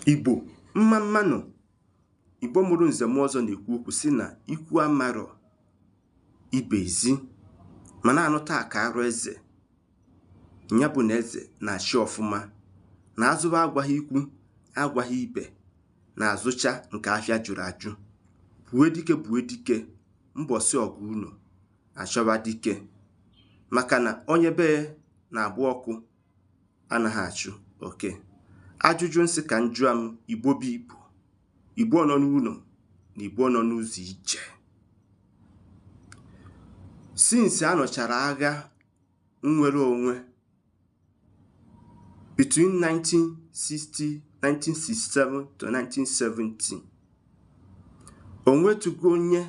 Igbo mma mmanụ Igbo mụrụ nze m ọzọ na-ekwu okwu sị na ikwu amarọ ibe ezi ma na-anụta aka arụ eze. Ya bụ na eze na-achị ọfụma na azụba agwaghị ikwu agwaghị ibe na azụcha nke afịa jụrụ ajụ. Bue dike mbọsị ọgụ unu achọba dike, maka na onye be na-agba ọkụ anaghị achụ oke. Ajụjụ nsị ka njụa m Igbo bụ Igbo, Igbo nọ n'ụlọ na Igbo nọ n'ụzọ ije. Since anọchara agha nnwere onwe between 1967 to 1970, o nwetugo onye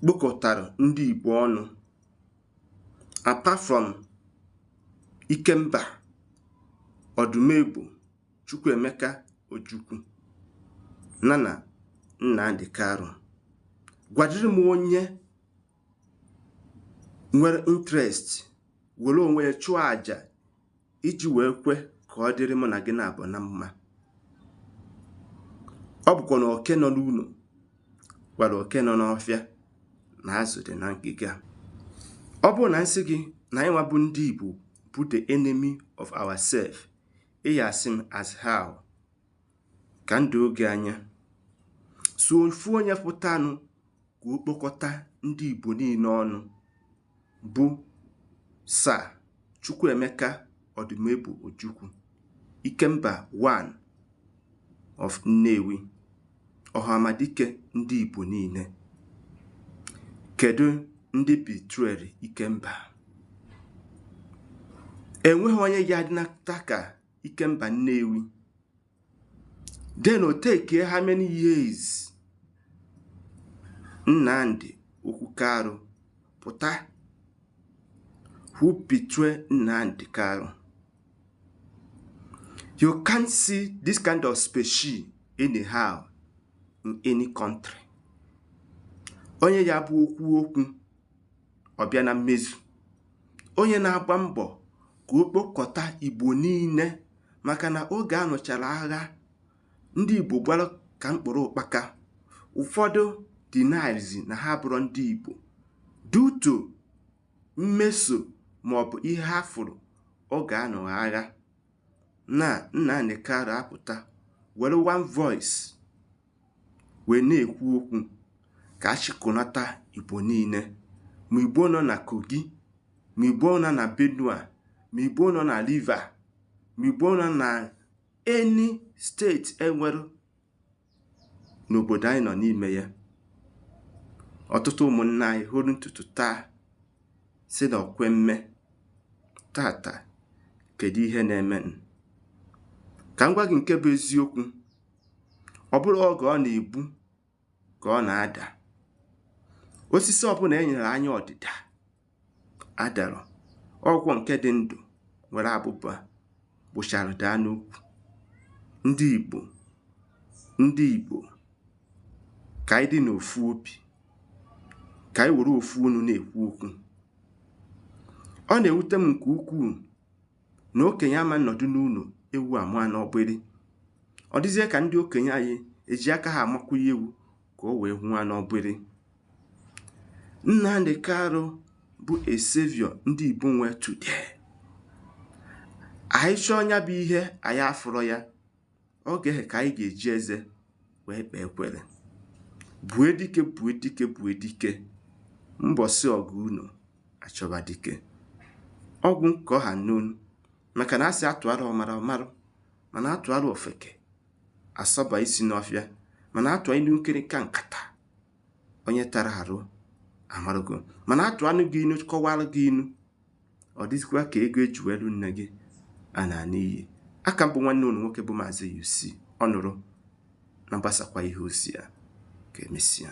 kpokọtara ndị Igbo ọnụ apart from Ikemba, Odumegwu, Chukwuemeka Ojukwu na Nnamdi Kanu. Gwadiri m onye nwere interest were onwe ya chụọ aja iji wee kwe ka ọ dịrị mụ na gị na-abụ na mma. Ọ bụkwa na oke nọ n'ụlọ gwara oke nọ n'ọfịa na azụ dị na ngịga. Ọ bụrụ na nsị gị na anyị nwa bụ ndị Igbo bụ the enemy of ourselves, ịya asị m as how ka ndụ oge anya. So ofu onye pụtanụ ka o kpokọta ndị Igbo niile ọnụ bụ Sir Chukwuemeka Odumegwu Ojukwu, Ikemba one of Nnewi, Ọhamadike ndị Igbo niile. Kedu ndị betrayed Ikemba? Enweghị onye ya dị n'aka ka Ikemba Nnewi. Then o take how many years Nnamdi Kanu pụta who betray Nnamdi Kanu. You can't see this kind of species anyhow in any country. Onye ya bụ okwu ọbịa na mmezu. Onye na-agba mbọ ka o kpokọta Igbo niile, maka na oge anụchara agha ndị Igbo gbara ka mkpụrụ ụkpaka. Ụfọdụ denies na ha bụrụ ndị Igbo due to mmeso maọbụ ihe ha fụrụ oge anụ agha. Na Nnamdi Kanu apụta were one voice wee na-ekwu okwu ka achịkọnata Igbo niile, ma Igbo nọ na Kogi, ma Igbo nọ na Benue, ma Igbo nọ na Rivers, ma Igbo nọ na any steeti enwere n'obodo anyị nọ n'ime ya. Ọtụtụ ụmụnna anyị hụrụ ntutu taa si na okwe mme. Tata kedu ihe na-eme? Ka m gwa gị nke bụ eziokwu. Ọ bụrụ oge ọ na-ebu ka ọ na-ada. Osisi ọbụla e nyere anya ọdịda adara. Ọgwụ nke dị ndụ nwere abụba gbụchara daa n'ukwu. Ndị Igbo ka anyị dị n'ofu obi, ka anyị were ofu unu na-ekwu okwu. Ọ na-ewute m nke ukwuu na okenye ama nọdụ n'ụlọ ewu amụọ n'ọgbịrị. Ọ dịzie ka ndị okenye anyị eji aka ha amakwụnye ewu ka o wee hụa n'ọgbịrị. Nnamdi Kanu bụ a savior ndị Igbo nwe today. Anyị chọọ nya bụ ihe anyị afụrọ ya, oge ka anyị ga-eji eze wee kpee ekwere. Bue dike mbọsị ọgụ unu achọba dike. Ọgwụ nke ọha n'onu, maka na asị atụara ọmara ọmarụ, mana atụara ofeke asọba isi n'ọfịa, mana atụa inu nkirika nkata onye tara arụ amarugo, mana atụ anụ gị inu kọwara gị inu ọ dịzikwa ka ego ejuwelu nne gị a na-ana iyi. Aka mbụ nwanne unu nwoke bụ Maazị UC Ọnụrụ na mgbasakwa ihe ozi ya. Ka emesịa.